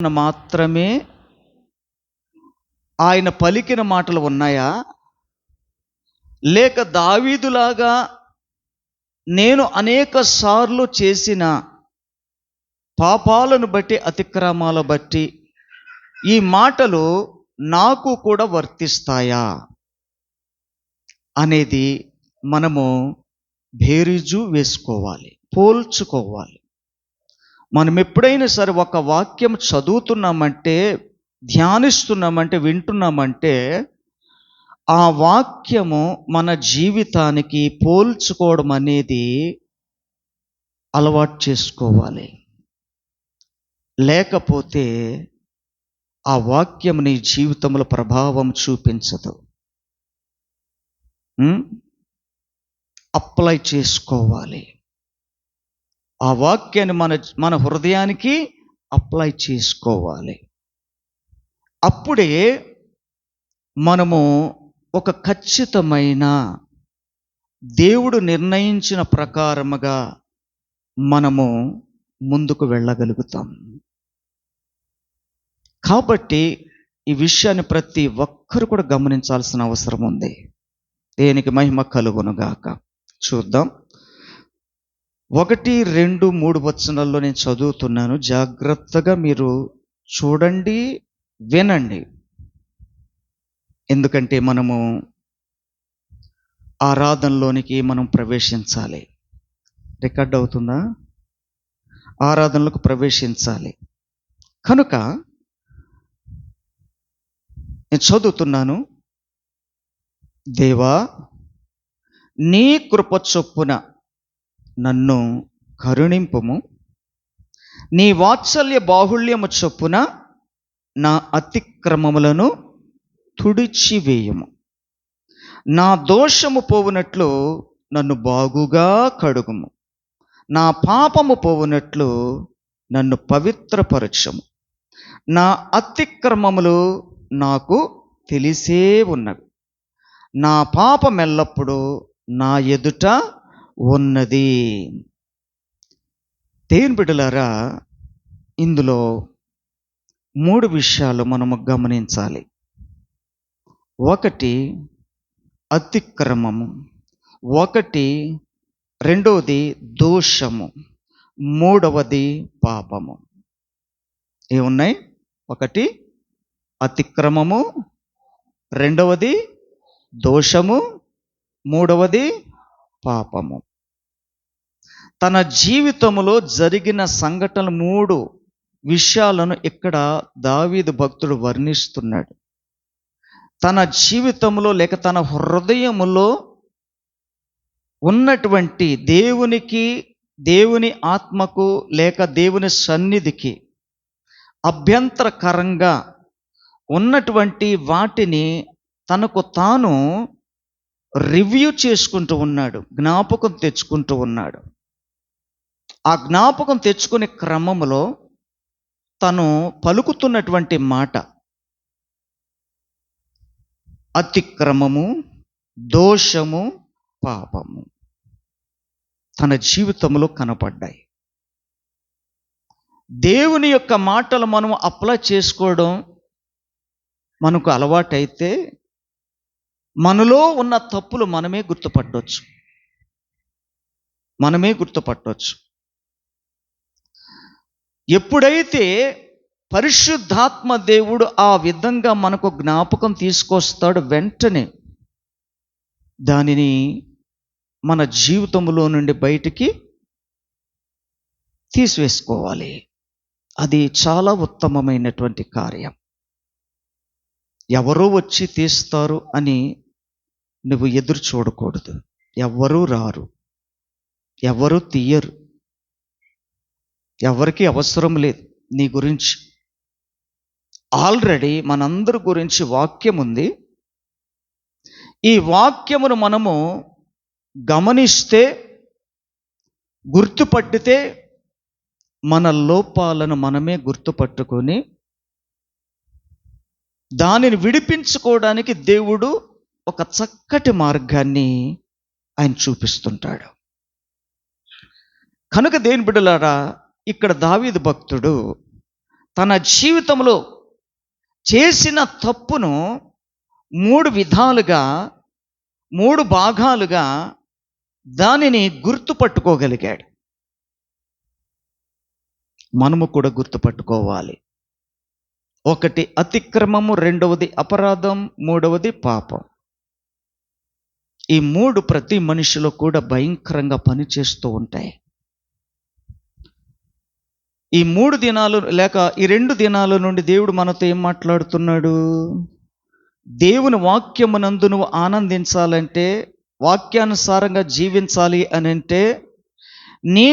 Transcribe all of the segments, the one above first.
మాత్రమే ఆయన పలికిన మాటలు ఉన్నాయా? లేక దావీదులాగా నేను అనేక సార్లు చేసిన పాపాలను బట్టి, అతిక్రమాల బట్టి ఈ మాటలు నాకు కూడా వర్తిస్తాయా అనేది మనము బేరీజు వేసుకోవాలి, పోల్చుకోవాలి. మనం ఎప్పుడైనా సరే ఒక వాక్యం చదువుతున్నామంటే, ధ్యానిస్తున్నామంటే, వింటున్నామంటే ఆ వాక్యము మన జీవితానికి పోల్చుకోవడం అనేది అలవాటు చేసుకోవాలి. లేకపోతే ఆ వాక్యం నీ జీవితంలో ప్రభావం చూపించదు. అప్లై చేసుకోవాలి. ఆ వాక్యాన్ని మన హృదయానికి అప్లై చేసుకోవాలి. అప్పుడే మనము ఒక ఖచ్చితమైన దేవుడు నిర్ణయించిన ప్రకారముగా మనము ముందుకు వెళ్ళగలుగుతాం. కాబట్టి ఈ విషయాన్ని ప్రతి ఒక్కరు కూడా గమనించాల్సిన అవసరం ఉంది. దేనికి మహిమ కలుగునుగాక. చూద్దాం. 1, 2, 3 వచనాల్లో నేను చదువుతున్నాను. జాగ్రత్తగా మీరు చూడండి, వినండి. ఎందుకంటే మనము ఆరాధనలోనికి మనం ప్రవేశించాలి. రికార్డ్ అవుతుందా? ఆరాధనలకు ప్రవేశించాలి. కనుక నేను చదువుతున్నాను. దేవా, నీ కృప చొప్పున నన్ను కరుణింపుము, నీ వాత్సల్య బాహుళ్యము చొప్పున నా అతిక్రమములను తుడిచివేయము, నా దోషము పోవునట్లు నన్ను బాగుగా కడుగుము, నా పాపము పోవునట్లు నన్ను పవిత్రపరచము. నా అతిక్రమములు నాకు తెలిసే ఉన్నవి, నా పాపం ఎల్లప్పుడూ నా ఎదుట ఉన్నది. దేవుని బిడ్డలారా, ఇందులో 3 విషయాలు మనము గమనించాలి. 1 అతిక్రమము, 1 రెండవది దోషము, 3వది పాపము. ఏమున్నాయి? 1 అతిక్రమము, 2వది దోషము, 3వది పాపము. తన జీవితంలో జరిగిన సంఘటనలు 3 విషయాలను ఇక్కడ దావీదు భక్తుడు వర్ణిస్తున్నాడు. తన జీవితంలో లేక తన హృదయములో ఉన్నటువంటి దేవుని ఆత్మకు లేక దేవుని సన్నిధికి అభ్యంతరకరంగా ఉన్నటువంటి వాటిని తనకు తాను రివ్యూ చేసుకుంటూ ఉన్నాడు, జ్ఞాపకం తెచ్చుకుంటూ ఉన్నాడు. ఆ జ్ఞాపకం తెచ్చుకునే క్రమంలో తను పలుకుతున్నటువంటి మాట అతిక్రమము, దోషము, పాపము తన జీవితంలో కనపడ్డాయి. దేవుని యొక్క మాటలు మనం అప్లై చేసుకోవడం మనకు అలవాటైతే మనలో ఉన్న తప్పులు మనమే గుర్తుపట్టవచ్చు. ఎప్పుడైతే పరిశుద్ధాత్మ దేవుడు ఆ విధంగా మనకు జ్ఞాపకం తీసుకొస్తాడు, వెంటనే దానిని మన జీవితంలో నుండి బయటికి తీసివేసుకోవాలి. అది చాలా ఉత్తమమైనటువంటి కార్యం. ఎవరో వచ్చి తీస్తారు అని నువ్వు ఎదురు చూడకూడదు. ఎవ్వరూ రారు, ఎవరు తీయరు, ఎవరికి అవసరం లేదు నీ గురించి. ఆల్రెడీ మనందరి గురించి వాక్యం ఉంది. ఈ వాక్యమును మనము గమనిస్తే, గుర్తుపట్టితే మన లోపాలను మనమే గుర్తుపట్టుకొని దానిని విడిపించుకోవడానికి దేవుడు ఒక చక్కటి మార్గాన్ని ఆయన చూపిస్తుంటాడు. కనుక దేవుని బిడ్డలారా, ఇక్కడ దావీదు భక్తుడు తన జీవితంలో చేసిన తప్పును 3 విధాలుగా 3 భాగాలుగా దానిని గుర్తుపట్టుకోగలిగాడు. మనము కూడా గుర్తుపట్టుకోవాలి. 1 అతిక్రమము, 2వది అపరాధం, 3వది పాపం. ఈ 3 ప్రతి మనిషిలో కూడా భయంకరంగా పనిచేస్తూ ఉంటాయి. ఈ 3 దినాలు లేక ఈ 2 దినాల నుండి దేవుడు మనతో ఏం మాట్లాడుతున్నాడు? దేవుని వాక్యమునందు నువ్వు ఆనందించాలంటే, వాక్యానుసారంగా జీవించాలి అని అంటే, నీ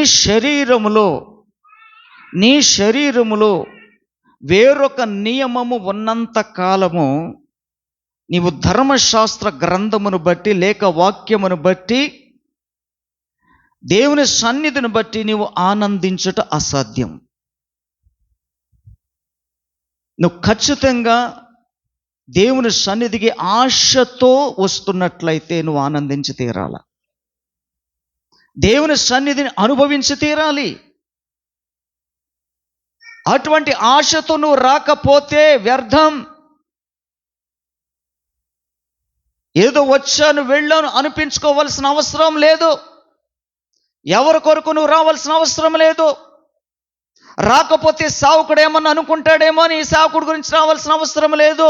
శరీరములో వేరొక నియమము ఉన్నంత కాలము నీవు ధర్మశాస్త్ర గ్రంథమును బట్టి లేక వాక్యమును బట్టి దేవుని సన్నిధిని బట్టి నీవు ఆనందించుట అసాధ్యం. నువ్వు ఖచ్చితంగా దేవుని సన్నిధికి ఆశతో వస్తున్నట్లయితే నువ్వు ఆనందించి తీరాల. దేవుని సన్నిధిని అనుభవించి తీరాలి. అటువంటి ఆశతో నువ్వు రాకపోతే వ్యర్థం. ఏదో వచ్చాను వెళ్ళాను అనిపించుకోవాల్సిన అవసరం లేదు. ఎవరి కొరకు నువ్వు రావాల్సిన అవసరం లేదు. రాకపోతే సావుకుడు ఏమన్నా అనుకుంటాడేమో అని ఈ సావుకుడు గురించి రావాల్సిన అవసరం లేదు.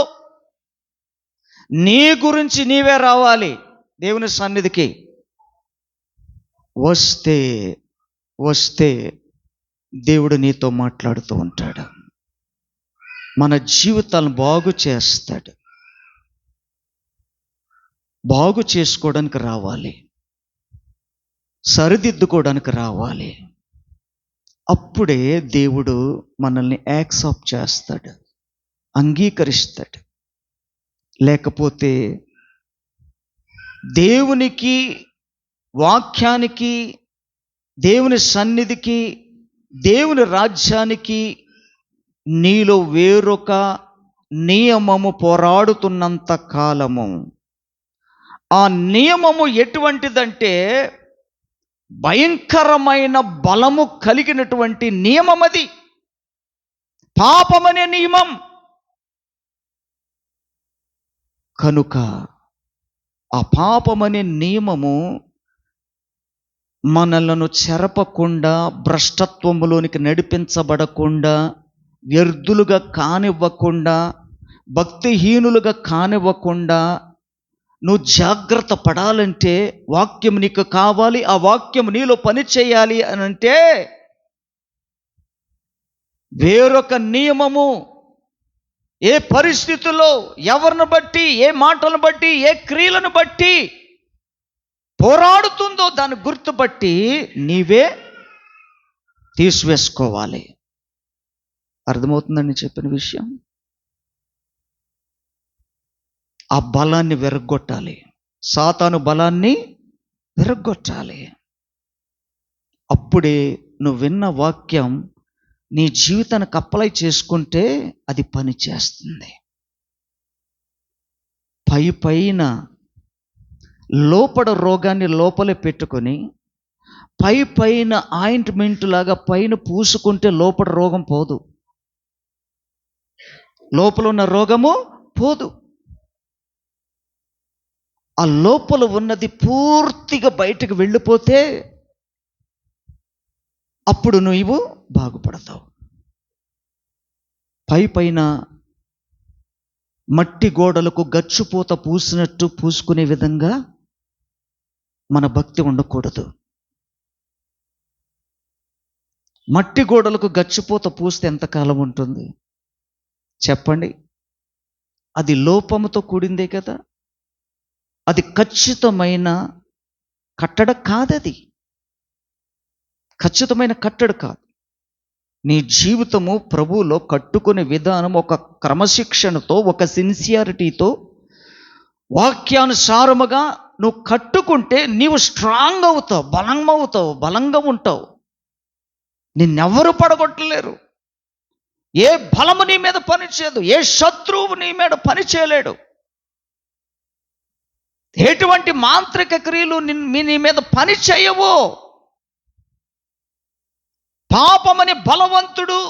నీ గురించి నీవే రావాలి దేవుని సన్నిధికి. వస్తే దేవుడు నీతో మాట్లాడుతూ ఉంటాడు. మన జీవితాలను బాగు చేస్తాడు. బాగు చేసుకోవడానికి రావాలి, సరిదిద్దుకోవడానికి రావాలి. అప్పుడే దేవుడు మనల్ని యాక్సెప్ట్ చేస్తాడు, అంగీకరిస్తాడు. లేకపోతే దేవునికి, వాక్యానికి, దేవుని సన్నిధికి, దేవుని రాజ్యానికి నీలో వేరొక నియమము పోరాడుతున్నంత కాలము, ఆ నియమము ఎటువంటిదంటే భయంకరమైన బలము కలిగినటువంటి నియమం. అది పాపమనే నియమం. కనుక ఆ పాపమనే నియమము మనలను చెరపకుండా, భ్రష్టత్వములోనికి నడిపించబడకుండా, వ్యర్థులుగా కానివ్వకుండా, భక్తిహీనులుగా కానివ్వకుండా నువ్వు జాగ్రత్త పడాలంటే వాక్యం నీకు కావాలి. ఆ వాక్యం నీలో పని చేయాలి అని అంటే వేరొక నియమము ఏ పరిస్థితుల్లో, ఎవరిని బట్టి, ఏ మాటలను బట్టి, ఏ క్రియలను బట్టి పోరాడుతుందో దాన్ని గుర్తుపట్టి నీవే తీసివేసుకోవాలి. అర్థమవుతుందని చెప్పిన విషయం. ఆ బలాన్ని విరగ్గొట్టాలి. సాతాను బలాన్ని విరగ్గొట్టాలి. అప్పుడే నువ్వు విన్న వాక్యం నీ జీవితానికి అప్లై చేసుకుంటే అది పని చేస్తుంది. పైన లోపల రోగాన్ని లోపలే పెట్టుకొని పైన ఆయింట్మెంట్ లాగా పైన పూసుకుంటే లోపల రోగం పోదు, లోపల ఉన్న రోగము పోదు. ఆ లోపల ఉన్నది పూర్తిగా బయటకు వెళ్ళిపోతే అప్పుడు నువ్వు బాగుపడతావు. పైన మట్టి గోడలకు గచ్చుపూత పూసినట్టు పూసుకునే విధంగా మన భక్తి ఉండకూడదు. మట్టి గోడలకు గచ్చుపూత పూస్తే ఎంతకాలం ఉంటుంది చెప్పండి? అది లోపముతో కూడిందే కదా. అది ఖచ్చితమైన కట్టడ కాదది. ఖచ్చితమైన కట్టడ కాదు. నీ జీవితము ప్రభువులో కట్టుకునే విధానం ఒక క్రమశిక్షణతో, ఒక సిన్సియారిటీతో, వాక్యానుసారముగా నువ్వు కట్టుకుంటే నీవు స్ట్రాంగ్ అవుతావు, బలంగా ఉంటావు. నిన్నెవ్వరూ పడగొట్టలేరు. ఏ బలము నీ మీద పనిచేయదు, ఏ శత్రువు నీ మీద పని చేయలేడు. ఎటువంటి మాంత్రిక క్రియలు నీ మీద పని చేయవు. పాపమని బలవంతుడు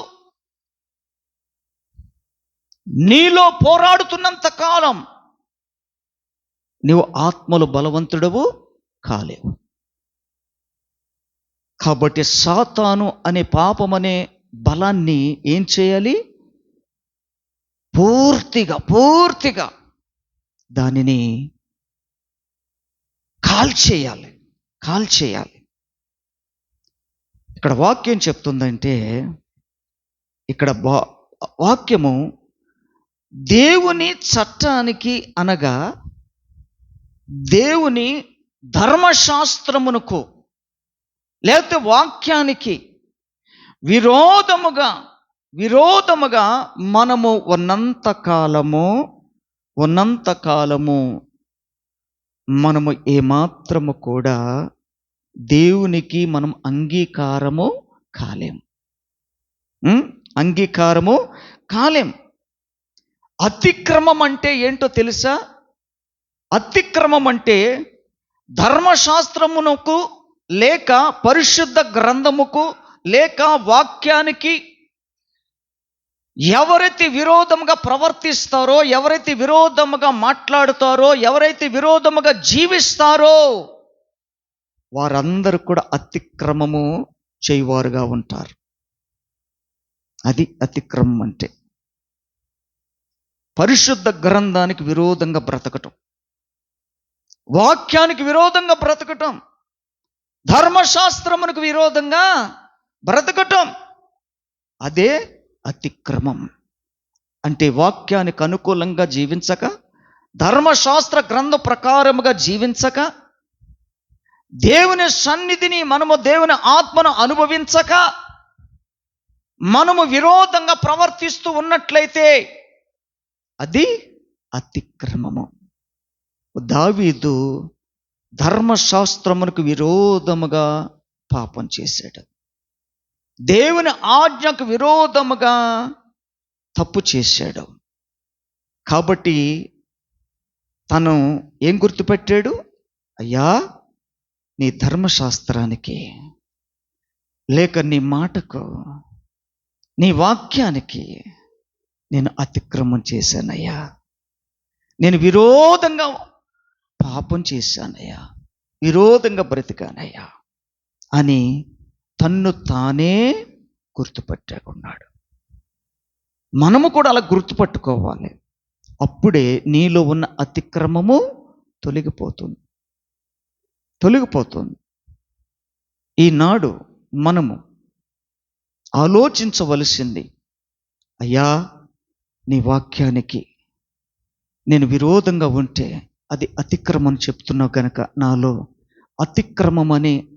నీలో పోరాడుతున్నంత కాలం నీవు ఆత్మలో బలవంతుడవు కాలేవు. కాబట్టి సాతాను అనే పాపం అనే బలాన్ని ఏం చేయాలి? పూర్తిగా దానిని కాల్చేయాలి. ఇక్కడ వాక్యం చెప్తుందంటే, ఇక్కడ వాక్యము దేవుని చట్టానికి అనగా దేవుని ధర్మశాస్త్రమునకు లేకపోతే వాక్యానికి విరోధముగా మనము ఉన్నంత కాలము మనము ఏమాత్రము కూడా దేవునికి మనం అంగీకారము కాలేం. అతిక్రమం అంటే ఏంటో తెలుసా? అతిక్రమం అంటే ధర్మశాస్త్రమునకు లేక పరిశుద్ధ గ్రంథముకు లేక వాక్యానికి ఎవరైతే విరోధముగా ప్రవర్తిస్తారో, ఎవరైతే విరోధముగా మాట్లాడుతారో, ఎవరైతే విరోధముగా జీవిస్తారో వారందరూ కూడా అతిక్రమము చేయవారుగా ఉంటారు. అది అతిక్రమం అంటే. పరిశుద్ధ గ్రంథానికి విరోధంగా బ్రతకటం, వాక్యానికి విరోధంగా బ్రతకటం, ధర్మశాస్త్రమునకు విరోధంగా బ్రతకటం, అదే అతిక్రమం. అంటే వాక్యానికి అనుకూలంగా జీవించక, ధర్మశాస్త్ర గ్రంథ ప్రకారముగా జీవించక, దేవుని సన్నిధిని మనము దేవుని ఆత్మను అనుభవించక మనము విరోధంగా ప్రవర్తిస్తూ ఉన్నట్లయితే అది అతిక్రమము. దావీదు ధర్మశాస్త్రమునకు విరోధముగా పాపం చేశాడు. దేవుని ఆజ్ఞకు విరోధముగా తప్పు చేశాడు. కాబట్టి తను ఏం గుర్తుపెట్టాడు? అయ్యా, నీ ధర్మశాస్త్రానికి లేక నీ మాటకు, నీ వాక్యానికి నేను అతిక్రమం చేశానయ్యా, నేను విరోధంగా పాపం చేశానయ్యా, విరోధంగా బ్రతికానయ్యా అని తన్ను తానే గుర్తుపట్టుకున్నాడు. మనము కూడా అలా గుర్తుపట్టుకోవాలి. అప్పుడే నీలో ఉన్న అతిక్రమము తొలగిపోతుంది. ఈనాడు మనము ఆలోచించవలసింది, అయ్యా, నీ వాక్యానికి నేను విరోధంగా ఉంటే అది అతిక్రమం చెప్తున్నావు కనుక నాలో అతిక్రమం అనే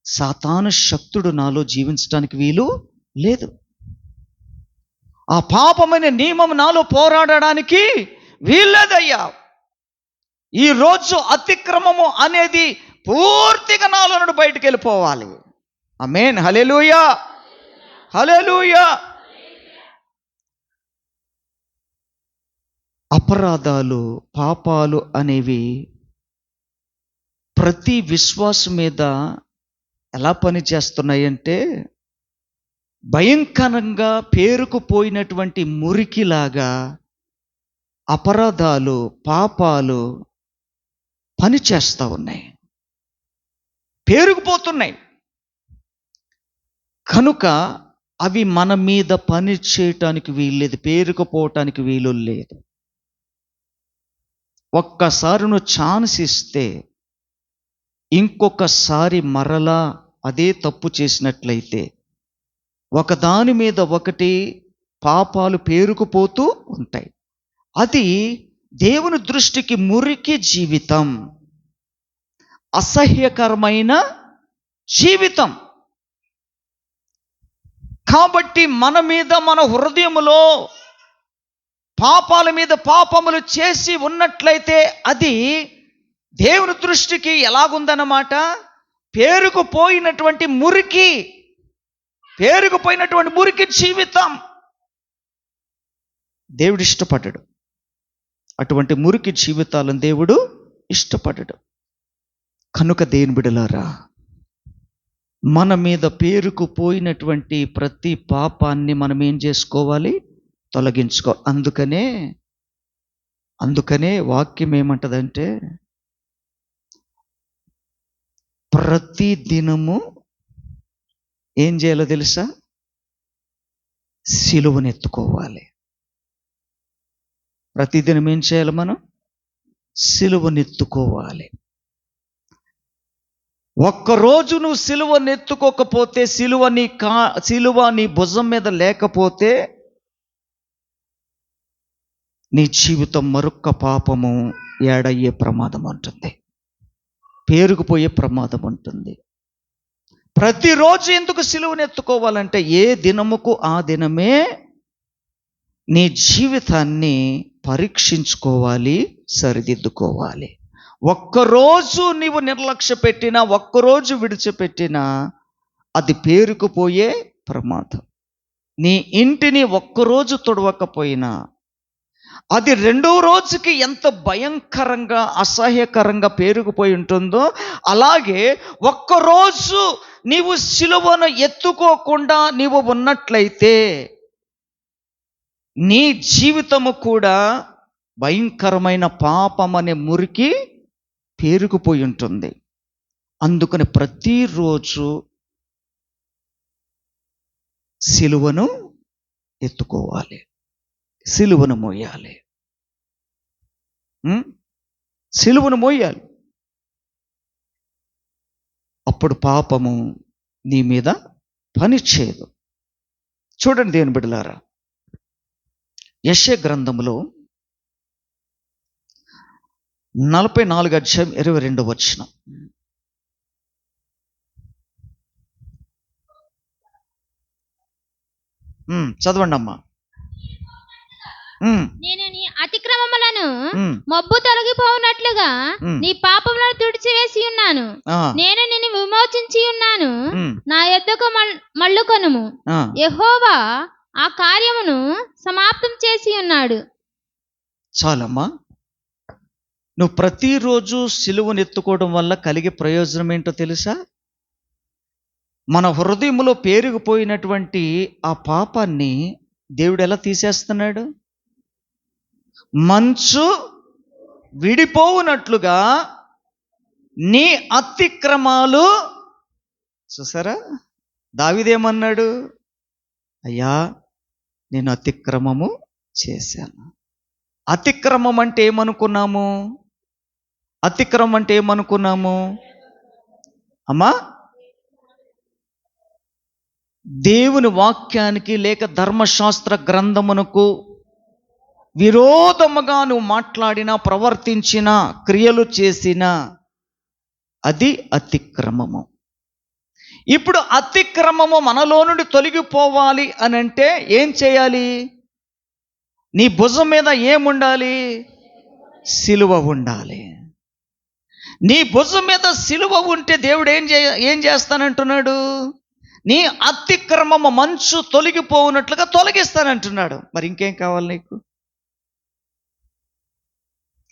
సాతాను శక్తుడు నాలో జీవించడానికి వీలు లేదు. ఆ పాపమైన నియమం నాలో పోరాడడానికి వీల్లేదయ్యా. ఈరోజు అతిక్రమము అనేది పూర్తిగా నాలో నుండి బయటికి వెళ్ళిపోవాలి. ఆమేన్. హల్లెలూయా, హల్లెలూయా. అపరాధాలు, పాపాలు అనేవి ప్రతి విశ్వాసం మీద ఎలా పనిచేస్తున్నాయంటే భయంకరంగా పేరుకుపోయినటువంటి మురికిలాగా అపరాధాలు, పాపాలు పనిచేస్తూ ఉన్నాయి, పేరుకుపోతున్నాయి. కనుక అవి మన మీద పని చేయటానికి వీల్లేదు, పేరుకుపోవటానికి వీలు లేదు. ఒక్కసారి నువ్వు ఛాన్స్ ఇస్తే ఇంకొకసారి మరలా అదే తప్పు చేసినట్లయితే ఒకదాని మీద ఒకటి పాపాలు పేరుకుపోతూ ఉంటాయి. అది దేవుని దృష్టికి మురికి జీవితం, అసహ్యకరమైన జీవితం. కాబట్టి మన మీద, మన హృదయములో పాపాల మీద పాపములు చేసి ఉన్నట్లయితే అది దేవుని దృష్టికి ఎలాగుందన్నమాట? పేరుకుపోయినటువంటి మురికి జీవితం. దేవుడు ఇష్టపడ్డాడు. అటువంటి మురికి జీవితాలను దేవుడు ఇష్టపడ్డాడు. కనుక దేవుని బిడ్డలారా, మన మీద పేరుకుపోయినటువంటి ప్రతి పాపాన్ని మనం ఏం చేసుకోవాలి? తొలగించుకో. అందుకనే వాక్యం ఏమంటదంటే, ప్రతి దినము ఏం చేయాలో తెలుసా? సిలువనెత్తుకోవాలి. ప్రతిదినం ఏం చేయాలి? మనం సిలువనెత్తుకోవాలి. ఒక్కరోజు నువ్వు సిలువనెత్తుకోకపోతే, సిలువ నీ భుజం మీద లేకపోతే, నీ జీవితం మరొక్క పాపము ఏడయ్యే ప్రమాదం ఉంటుంది, పేరుకుపోయే ప్రమాదం ఉంటుంది. ప్రతిరోజు ఎందుకు సిలువనెత్తుకోవాలంటే, ఏ దినముకు ఆ దినమే నీ జీవితాన్ని పరీక్షించుకోవాలి, సరిదిద్దుకోవాలి. ఒక్కరోజు నీవు నిర్లక్ష్య పెట్టినా, ఒక్కరోజు విడిచిపెట్టినా అది పేరుకుపోయే ప్రమాదం. నీ ఇంటిని ఒక్కరోజు తుడవకపోయినా అది రెండో రోజుకి ఎంత భయంకరంగా, అసహ్యకరంగా పేరుకుపోయి ఉంటుందో, అలాగే ఒక్కరోజు నీవు సిలువను ఎత్తుకోకుండా నీవు ఉన్నట్లయితే నీ జీవితము కూడా భయంకరమైన పాపం అనే మురికి పేరుకుపోయి ఉంటుంది. అందుకని ప్రతిరోజు సిలువను ఎత్తుకోవాలి, సిలువను మోయాలి. సిలువను మోయాలి. అప్పుడు పాపము నీ మీద పని చేయదు. చూడండి దేవుని బిడ్డలారా, యెషయా గ్రంథములో 44 అధ్యాయం 22 వచనం. చదవండి అమ్మా. నేను నీ అతిక్రమములను మబ్బు తొలగిపోవునట్లుగా నీ పాపములను తుడిచివేసి ఉన్నాను. నేను నిన్ను విమోచించి ఉన్నాను. నా యొద్దకు మళ్ళుకొనుము. యెహోవా ఆ కార్యమును సమాప్తం చేసి ఉన్నాడు. చాలమ్మా. నువ్వు ప్రతిరోజు సిలువను ఎత్తుకోవడం వల్ల కలిగే ప్రయోజనం ఏంటో తెలుసా? మన హృదయంలో పేరుకుపోయినటువంటి ఆ పాపాన్ని దేవుడు ఎలా తీసేస్తున్నాడు? మంచు విడిపోవునట్లుగా నీ అతిక్రమాలు. చూసారా, దావీదేమన్నాడు? అయ్యా, నేను అతిక్రమము చేశాను. అతిక్రమం అంటే ఏమనుకున్నాము? అతిక్రమం అంటే ఏమనుకున్నాము అమ్మా? దేవుని వాక్యానికి లేక ధర్మశాస్త్ర గ్రంథమునకు విరోధముగా నువ్వు మాట్లాడినా, ప్రవర్తించినా, క్రియలు చేసినా అది అతిక్రమము. ఇప్పుడు అతిక్రమము మనలో నుండి తొలగిపోవాలి అని అంటే ఏం చేయాలి? నీ భుజం మీద ఏముండాలి? సిలువ ఉండాలి. నీ భుజం మీద సిలువ ఉంటే దేవుడు ఏం చేస్తానంటున్నాడు? నీ అతిక్రమము మంచు తొలగిపోవునట్లుగా తొలగిస్తానంటున్నాడు. మరి ఇంకేం కావాలి నీకు?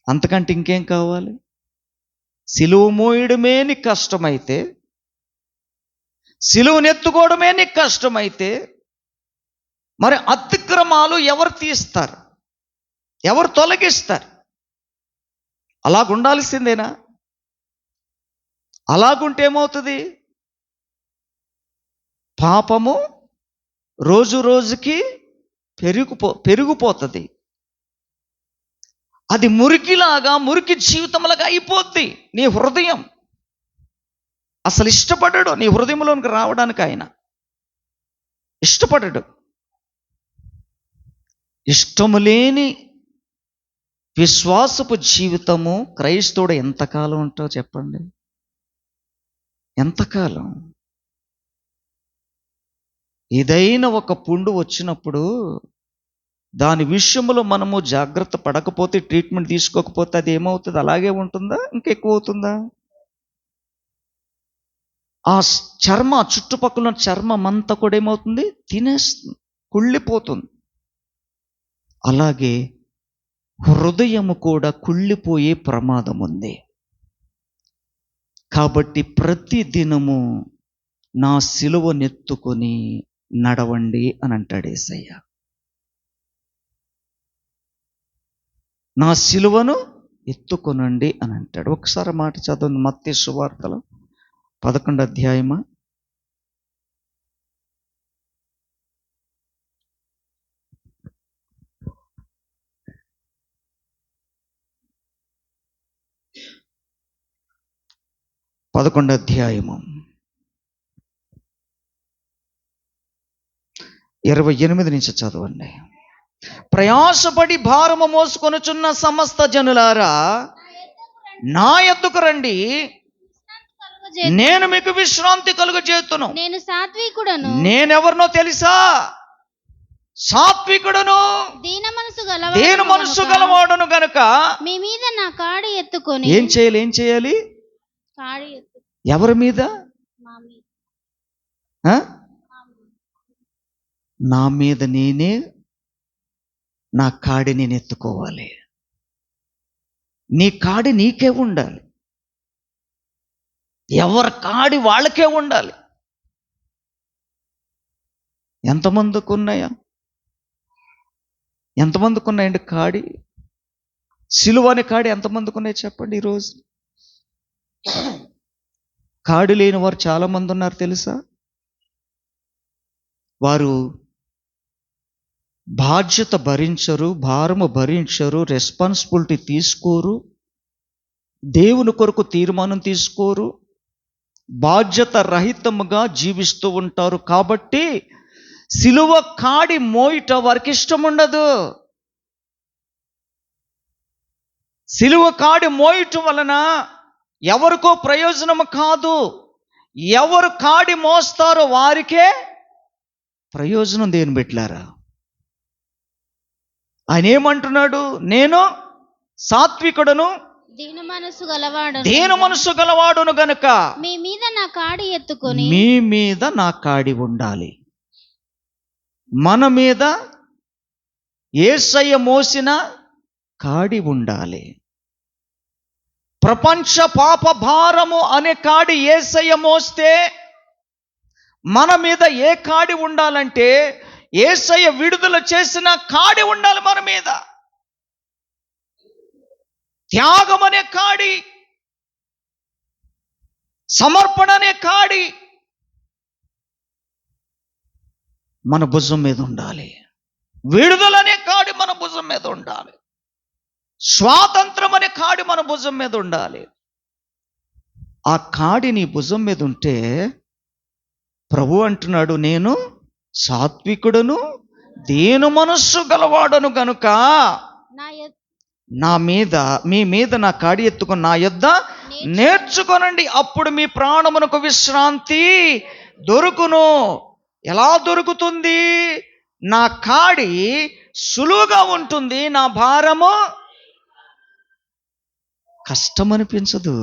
అంతకంటే ఇంకేం కావాలి? సిలువ మోయడమే నీకు కష్టమైతే, సిలువను ఎత్తుకోవడమే నీకు కష్టమైతే, మరి అతిక్రమాలు ఎవరు తీస్తారు? ఎవరు తొలగిస్తారు? అలాగుండాల్సిందేనా? అలాగుంటే ఏమవుతుంది? పాపము రోజు రోజుకి పెరిగిపోతుంది. అది మురికి జీవితంలాగా అయిపోద్ది. నీ హృదయం అసలు ఇష్టపడడు నీ హృదయంలోనికి రావడానికి. ఆయన ఇష్టపడడు. ఇష్టము లేని విశ్వాసపు జీవితము క్రైస్తవుడు ఎంతకాలం ఉంటావు చెప్పండి? ఎంతకాలం? ఏదైనా ఒక పుండు వచ్చినప్పుడు దాని విషయంలో మనము జాగ్రత్త పడకపోతే, ట్రీట్మెంట్ తీసుకోకపోతే అది ఏమవుతుంది? అలాగే ఉంటుందా? ఇంకెక్కువ అవుతుందా? ఆ చుట్టుపక్కల చర్మం అంతా కూడా ఏమవుతుంది? తినేస్తుంది, కుళ్ళిపోతుంది. అలాగే హృదయము కూడా కుళ్ళిపోయే ప్రమాదం ఉంది. కాబట్టి ప్రతి దినము నా సిలువనెత్తుకొని నడవండి అని అంటాడు యేసయ్య. నా సిలువను ఎత్తుకొనండి అని అంటాడు. ఒకసారి మాట చదవండి, మత్తయి సువార్తలో 11వ అధ్యాయమా. పదకొండో అధ్యాయము 28 నుంచి చదవండి. ప్రయాసపడి భారము మోసుకొనుచున్న సమస్త జనులారా నా యొద్దకు రండి, నేను మీకు విశ్రాంతి కలుగజేతును. నేను సాత్వికుడను. నేనెవరినో తెలుసా? సాత్వికుడును, దీన మనసు గలవాడును గనుక మీ మీద నా కాడి ఎత్తుకొని. ఏం చేయాలి? కాడి ఎవరి మీద? నా మీద నేనే నా కాడి నేను ఎత్తుకోవాలి. నీ కాడి నీకే ఉండాలి. ఎవరి కాడి వాళ్ళకే ఉండాలి. ఎంతమందికి ఉన్నాయండి కాడి? సిలువ అనే కాడి ఎంతమందికి ఉన్నాయి చెప్పండి ఈరోజు? కాడి లేని వారు చాలామంది ఉన్నారు తెలుసా? వారు బాధ్యత భరించరు, భారము భరించరు, రెస్పాన్సిబిలిటీ తీసుకోరు, దేవుని కొరకు తీర్మానం తీసుకోరు, బాధ్యత రహితముగా జీవిస్తూ ఉంటారు. కాబట్టి సిలువ కాడి మోయిట వారికి ఇష్టం ఉండదు. సిలువ కాడి మోయటం వలన ఎవరికో ప్రయోజనము కాదు. ఎవరు కాడి మోస్తారో వారికే ప్రయోజనం. దేవుని బిడ్డలారా, ఆయన ఏమంటున్నాడు? నేను సాత్వికుడను, దీన మనసు గలవాడును గనుక మీ మీద నా కాడి ఎత్తుకొని. మీ మీద నా కాడి ఉండాలి. మన మీద యేసయ్య మోసిన కాడి ఉండాలి. ప్రపంచ పాప భారము అనే కాడి యేసయ్య మోస్తే మన మీద ఏ కాడి ఉండాలంటే యేసయ్య విడుదల చేసిన కాడి ఉండాలి మన మీద. త్యాగం అనే కాడి, సమర్పణ అనే కాడి మన భుజం మీద ఉండాలి. విడుదల అనే కాడి మన భుజం మీద ఉండాలి. స్వాతంత్రం అనే కాడి మన భుజం మీద ఉండాలి. ఆ కాడి నీ భుజం మీద ఉంటే ప్రభు అంటున్నాడు, నేను సాత్వికుడును, దీన మనస్సు గలవాడను గనుక మీ మీద నా కాడి ఎత్తుకొని నా యొద్ద నేర్చుకొనండి, అప్పుడు మీ ప్రాణమునకు విశ్రాంతి దొరుకును. ఎలా దొరుకుతుంది? నా కాడి సులువుగా ఉంటుంది, నా భారము కష్టమనిపించదు.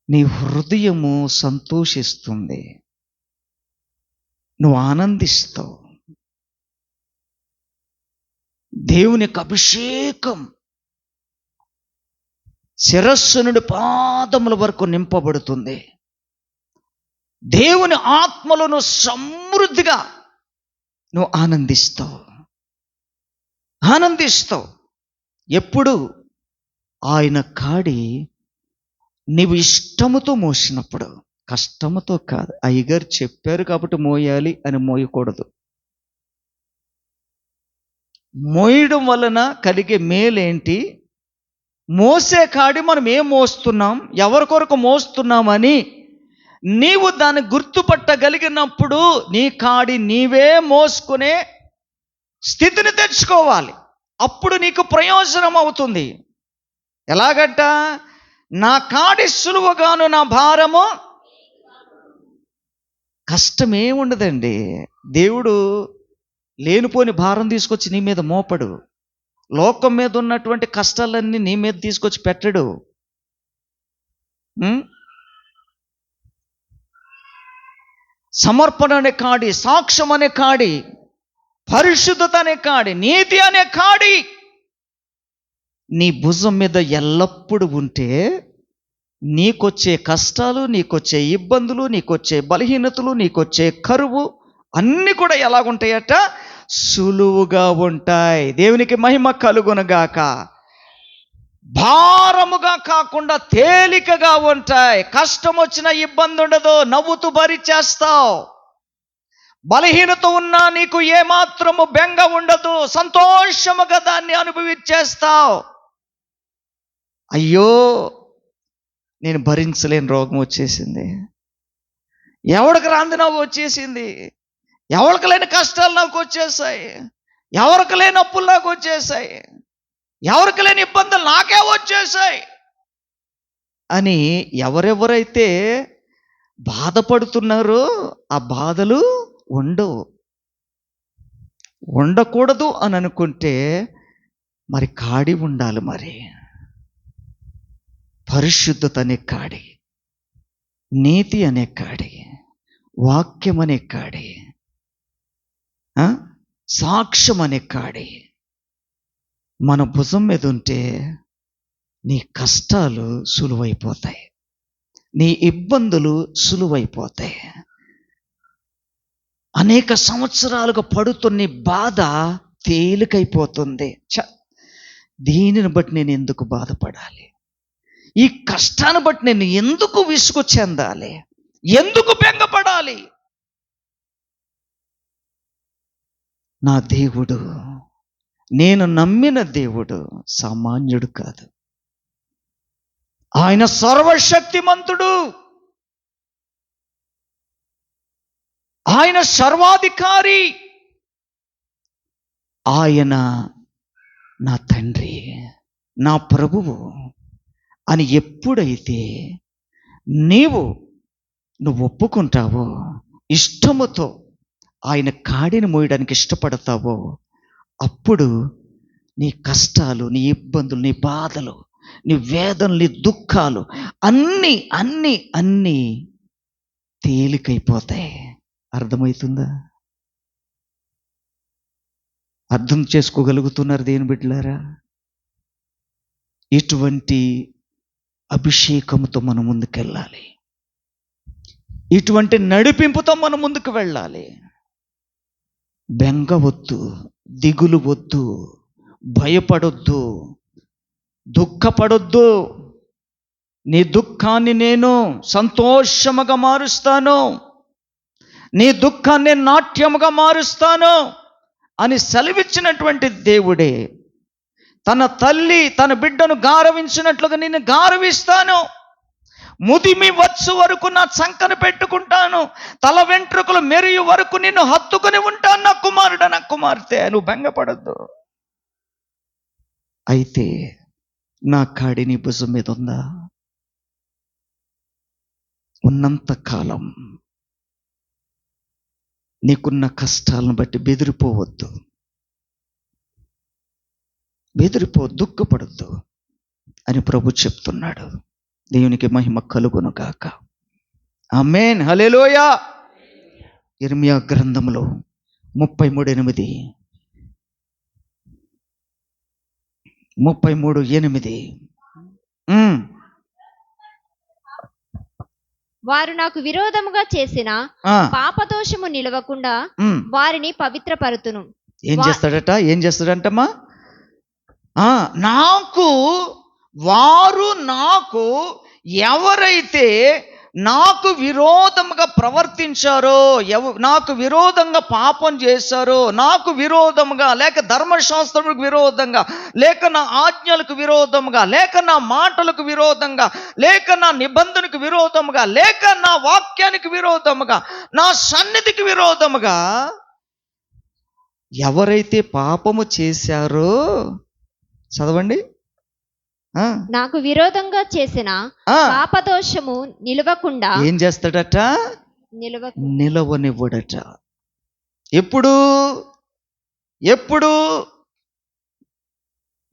నీ హృదయము సంతోషిస్తుంది, నువ్వు ఆనందిస్తావు. దేవునికి అభిషేకం శిరస్సు నుండి పాదముల వరకు నింపబడుతుంది. దేవుని ఆత్మలను సమృద్ధిగా నువ్వు ఆనందిస్తావు. ఎప్పుడు? ఆయన కాడి నీవు ఇష్టముతో మోసినప్పుడు, కష్టముతో కాదు. అయ్యగారు చెప్పారు కాబట్టి మోయాలి అని మోయకూడదు. మోయడం వలన కలిగే మేలేంటి? మోసే కాడి మనం ఏం మోస్తున్నాం, ఎవరి కొరకు మోస్తున్నామని నీవు దాన్ని గుర్తుపట్టగలిగినప్పుడు నీ కాడి నీవే మోసుకునే స్థితిని తెచ్చుకోవాలి. అప్పుడు నీకు ప్రయోజనం అవుతుంది. ఎలాగంట? నా కాడి సులువుగాను, నా భారము కష్టమే ఉండదండి. దేవుడు లేనిపోని భారం తీసుకొచ్చి నీ మీద మోపడు. లోకం మీద ఉన్నటువంటి కష్టాలన్నీ నీ మీద తీసుకొచ్చి పెట్టడు. సమర్పణ అనే కాడి, సాక్ష్యం అనే కాడి, పరిశుద్ధత అనే కాడి, నీతి అనే కాడి నీ భుజం మీద ఎల్లప్పుడూ ఉంటే నీకొచ్చే కష్టాలు, నీకొచ్చే ఇబ్బందులు, నీకొచ్చే బలహీనతలు, నీకొచ్చే కరువు అన్నీ కూడా ఎలాగుంటాయట? సులువుగా ఉంటాయి. దేవునికి మహిమ కలుగునుగాక. భారముగా కాకుండా తేలికగా ఉంటాయి. కష్టం వచ్చిన ఇబ్బంది ఉండదు, నవ్వుతూ భరిచేస్తావు. బలహీనత ఉన్నా నీకు ఏమాత్రము బెంగ ఉండదు, సంతోషముగా దాన్ని అనుభవించేస్తావు. అయ్యో నేను భరించలేని రోగం వచ్చేసింది, ఎవరికి రాంది నాకు వచ్చేసింది, ఎవరికి లేని కష్టాలు నాకు వచ్చేసాయి, ఎవరికి లేని అప్పులు నాకు వచ్చేసాయి, ఎవరికి లేని ఇబ్బందులు నాకే వచ్చేసాయి అని ఎవరెవరైతే బాధపడుతున్నారో ఆ బాధలు ఉండకూడదు అని అనుకుంటే మరి కాడి ఉండాలి. మరి పరిశుద్ధత అనే కాడి, నీతి అనే కాడి, వాక్యం అనే కాడి, సాక్ష్యం అనే కాడి మన భుజం మీద ఉంటే నీ కష్టాలు సులువైపోతాయి, నీ ఇబ్బందులు సులువైపోతాయి. అనేక సంవత్సరాలుగా పడుతున్న బాధ తేలికైపోతుంది. దీనిని బట్టి నేను ఎందుకు బాధపడాలి, ఈ కష్టాన్ని బట్టి నేను ఎందుకు విసుగు చెందాలి, ఎందుకు బెంగపడాలి? నా దేవుడు, నేను నమ్మిన దేవుడు సామాన్యుడు కాదు. ఆయన సర్వశక్తిమంతుడు, ఆయన సర్వాధికారి, ఆయన నా తండ్రి, నా ప్రభువు అని ఎప్పుడైతే నువ్వు ఒప్పుకుంటావో, ఇష్టముతో ఆయన కాడిని మోయడానికి ఇష్టపడతావో, అప్పుడు నీ కష్టాలు, నీ ఇబ్బందులు, నీ బాధలు, నీ వేదనలు, నీ దుఃఖాలు అన్నీ అన్నీ అన్నీ తేలికైపోతాయి. అర్థమవుతుందా? అర్థం చేసుకోగలుగుతున్నారు దేని బిడ్డలారా? ఇటువంటి అభిషేకంతో మనం ముందుకెళ్ళాలి, ఇటువంటి నడిపింపుతో మనం ముందుకు వెళ్ళాలి. బెంగ వద్దు, దిగులు వద్దు, భయపడొద్దు, దుఃఖపడొద్దు. నీ దుఃఖాన్ని నేను సంతోషముగా మారుస్తాను, నీ దుఃఖాన్ని నాట్యముగా మారుస్తాను అని సెలవిచ్చినటువంటి దేవుడే తన తల్లి తన బిడ్డను గారవించినట్లుగా నిన్ను గారవిస్తాను. ముదిమి వచ్చు వరకు నా చంకను పెట్టుకుంటాను, తల వెంట్రుకలు మెరియు వరకు నిన్ను హత్తుకుని ఉంటాను. నా కుమారుడు, నా కుమార్తె, నువ్వు బెంగపడద్దు. అయితే నా కాడి నీ భుజం మీద ఉందా? ఉన్నంత కాలం నీకున్న కష్టాలను బట్టి బెదిరిపోవద్దు, దుఃఖపడద్దు అని ప్రభు చెప్తున్నాడు. దేవునికి మహిమ కలుగును గాక. ఆమేన్, హల్లెలూయా. యిర్మీయా గ్రంథంలో 33:8 వారు నాకు విరోధముగా చేసిన పాపదోషము నిలవకుండా వారిని పవిత్రపరుతును. ఏం చేస్తాడంటమ్మా? నాకు ఎవరైతే నాకు విరోధంగా ప్రవర్తించారో, నాకు విరోధంగా పాపం చేశారో, నాకు విరోధంగా లేక ధర్మశాస్త్రములకు విరోధంగా, లేక నా ఆజ్ఞలకు విరోధంగా, లేక నా మాటలకు విరోధంగా, లేక నా నిబంధనకు విరోధముగా, లేక నా వాక్యానికి విరోధముగా, నా సన్నిధికి విరోధముగా ఎవరైతే పాపము చేశారో, చదవండి, నాకు విరోధంగా చేసిన పాపదోషము నిలవకుండా ఏం చేస్తాడట? నిలవనివ్వడట. ఎప్పుడు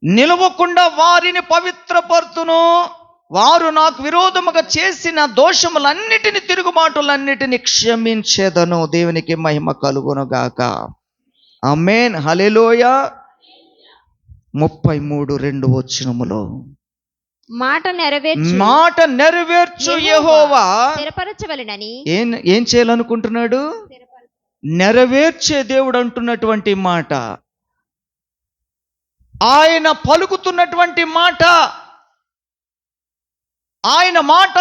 నిలవకుండా వారిని పవిత్రపరుతును. వారు నాకు విరోధముగా చేసిన దోషములన్నిటిని, తిరుగుబాటులన్నిటిని క్షమించేదను. దేవునికి మహిమ కలుగును గాక. ఆమేన్, హల్లెలూయా. 33:2 మాట నెరవేర్చు యెహోవా స్థిరపరచవలెనని ఏం చేయాలనుకుంటున్నాడు? నెరవేర్చే దేవుడు అంటున్నటువంటి మాట, ఆయన పలుకుతున్నటువంటి మాట, ఆయన మాట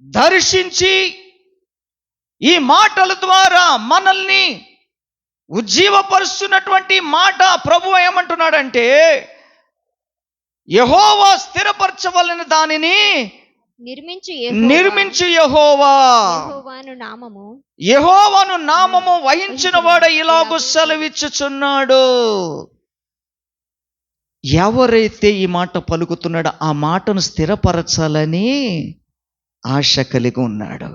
దర్శించి ఈ మాటల ద్వారా మనల్ని ఉజ్జీవపరుస్తున్నటువంటి మాట ప్రభువు ఏమంటున్నాడంటే, యెహోవా స్థిరపరచవలెన దానిని నిర్మించు యెహోవాను నామము వహించిన వాడ ఇలాగూ సెలవిచ్చుచున్నాడు. ఎవరైతే ఈ మాట పలుకుతున్నాడో ఆ మాటను స్థిరపరచాలని ఆశ కలిగి ఉన్నాడు.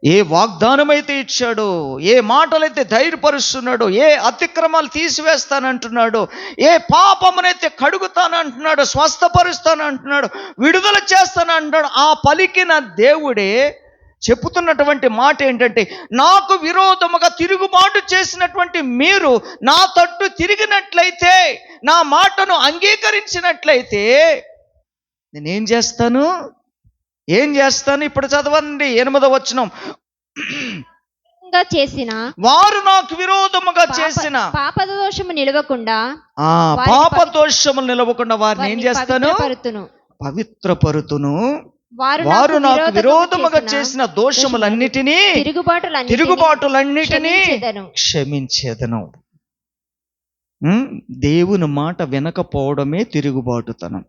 ఏ వాగ్దానమైతే ఇచ్చాడో, ఏ మాటలైతే ధైర్యపరుస్తున్నాడో, ఏ అతిక్రమాలు తీసివేస్తానంటున్నాడో, ఏ పాపమునైతే కడుగుతానంటున్నాడో, స్వస్థపరుస్తానంటున్నాడు, విడుదల చేస్తానంటున్నాడు, ఆ పలికిన దేవుడే చెప్పుతున్నటువంటి మాట ఏంటంటే, నాకు విరోధముగా తిరుగుబాటు చేసినటువంటి మీరు నా తట్టు తిరిగినట్లయితే, నా మాటను అంగీకరించినట్లయితే నేనేం చేస్తాను? ఇప్పుడు చదవండి 8వ వచనం. వారు నాకు విరోధముగా చేసిన పాపదోషము నిలవకుండా వారిని ఏం చేస్తాను? పవిత్రపరుతును. వారు నాకు విరోధముగా చేసిన దోషములన్నిటినీ, తిరుగుబాటులన్నిటినీ క్షమించేదను. దేవుని మాట వినకపోవడమే తిరుగుబాటుతనం.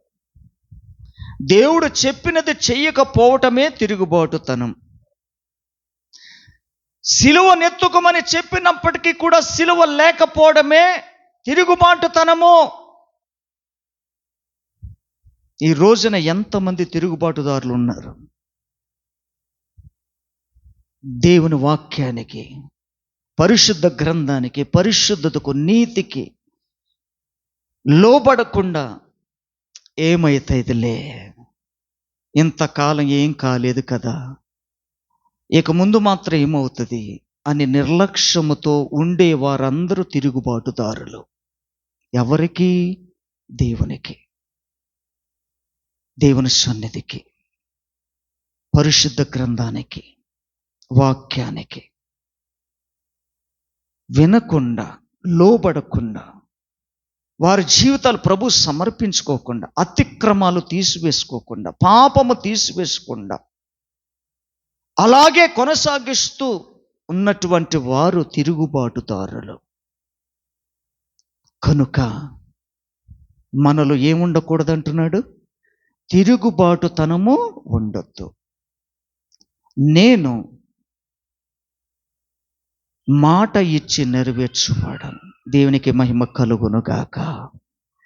దేవుడు చెప్పినది చెయ్యకపోవటమే తిరుగుబాటుతనం. సిలువ నెత్తుకోమని చెప్పినప్పటికీ కూడా సిలువ లేకపోవడమే తిరుగుబాటుతనము. ఈ రోజున ఎంతమంది తిరుగుబాటుదారులు ఉన్నారు? దేవుని వాక్యానికి, పరిశుద్ధ గ్రంథానికి, పరిశుద్ధతకు, నీతికి లోబడకుండా ఏమైతేదిలే, ఇంతకాలం ఏం కాలేదు కదా, ఇక ముందు మాత్రం ఏమవుతుంది అని నిర్లక్ష్యముతో ఉండే వారందరూ తిరుగుబాటుదారులు. ఎవరికి? దేవునికి, దేవుని సన్నిధికి, పరిశుద్ధ గ్రంథానికి, వాక్యానికి వినకుండా, లోబడకుండా, వారి జీవితాలు ప్రభు సమర్పించుకోకుండా, అతిక్రమాలు తీసివేసుకోకుండా, పాపము తీసివేసుకోకుండా అలాగే కొనసాగిస్తూ ఉన్నటువంటి వారు తిరుగుబాటుదారులు. కనుక మనలో ఏముండకూడదంటున్నాడు? తిరుగుబాటుతనము ఉండొద్దు. నేను మాట ఇచ్చి నెరవేర్చువాడను. దేవునికి మహిమ కలుగును గాక.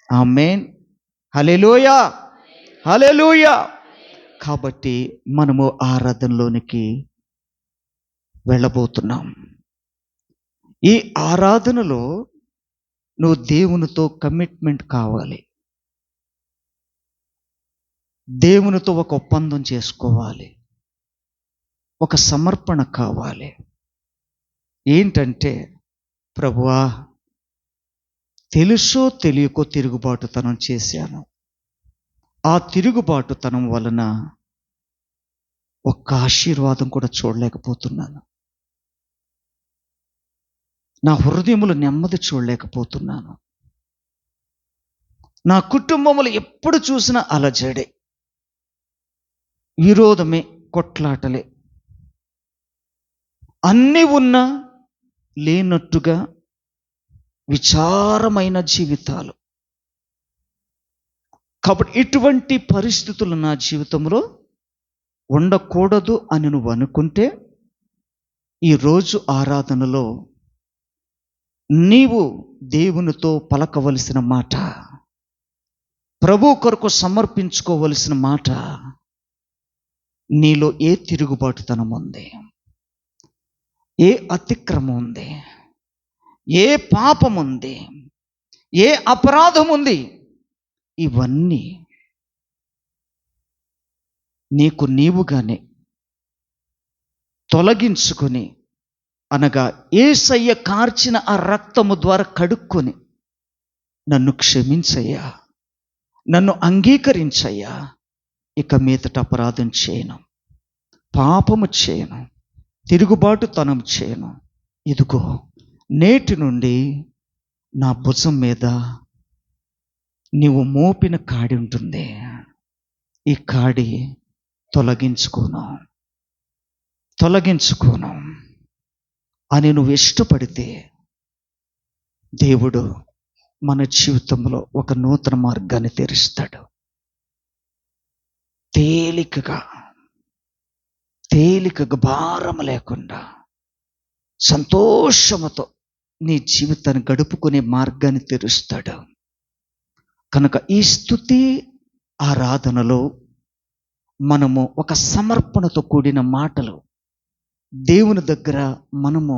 ఆమేన్. హల్లెలూయా, హల్లెలూయా. కాబట్టి మనము ఆరాధనలోనికి వెళ్ళబోతున్నాం. ఈ ఆరాధనలో నువ్వు దేవునితో కమిట్మెంట్ కావాలి. దేవునితో ఒక ఒప్పందం చేసుకోవాలి. ఒక సమర్పణ కావాలి. ఏంటంటే, ప్రభువా, తెలుసో తెలియకో తిరుగుబాటుతనం చేశాను. ఆ తిరుగుబాటుతనం వలన ఒక్క ఆశీర్వాదం కూడా చూడలేకపోతున్నాను. నా హృదయములో నెమ్మది చూడలేకపోతున్నాను. నా కుటుంబములు ఎప్పుడు చూసినా అలజడే, విరోధమే, కొట్లాటలే, అన్నీ ఉన్నా లేనట్టుగా విచారమైన జీవితాలు. కాబట్టి ఇటువంటి పరిస్థితులు నా జీవితంలో ఉండకూడదు అని నువ్వు అనుకుంటే, ఈరోజు ఆరాధనలో నీవు దేవునితో పలకవలసిన మాట, ప్రభు కొరకు సమర్పించుకోవలసిన మాట, నీలో ఏ తిరుగుబాటుతనం ఉంది, ఏ అతిక్రమం ఉంది, ఏ పాపం ఉంది, ఏ అపరాధం ఉంది, ఇవన్నీ నీకు నీవుగానే తొలగించుకొని, అనగా యేసయ్య కార్చిన ఆ రక్తము ద్వారా కడుక్కొని, నన్ను క్షమించయ్యా, నన్ను అంగీకరించయ్యా, ఇక మీదట అపరాధం చేయను, పాపము చేయను, తిరుగుబాటుతనం చేయను. ఇదిగో నేటి నుండి నా భుజం మీద నీవు మోపిన కాడి ఉంటుంది, ఈ కాడి తొలగించుకోను అని నువ్వు ఇష్టపడితే దేవుడు మన జీవితంలో ఒక నూతన మార్గాన్ని తెరుస్తాడు. తేలికగా భారం లేకుండా సంతోషముతో నీ జీవితాన్ని గడుపుకునే మార్గాన్ని తెరుస్తాడు. కనుక ఈ స్తుతి ఆరాధనలో మనము ఒక సమర్పణతో కూడిన మాటలు దేవుని దగ్గర మనము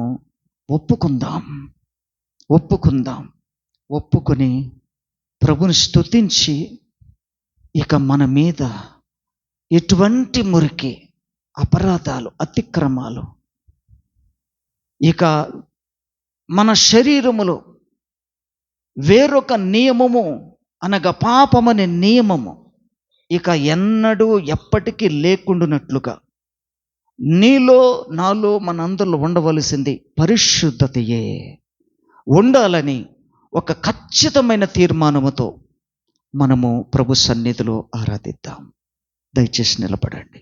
ఒప్పుకొని ప్రభుని స్తుతించి, ఇక మన మీద ఎటువంటి మురికి, అపరాధాలు, అతిక్రమాలు, ఇక మన శరీరములో వేరొక నియమము అనగా పాపమనే నియమము ఇక ఎన్నడూ ఎప్పటికీ లేకుండానట్లుగా నీలో నాలో మనందరిలో ఉండవలసింది పరిశుద్ధతయే ఉండాలని ఒక ఖచ్చితమైన తీర్మానముతో మనము ప్రభు సన్నిధిలో ఆరాధిద్దాం. దయచేసి నిలబడండి.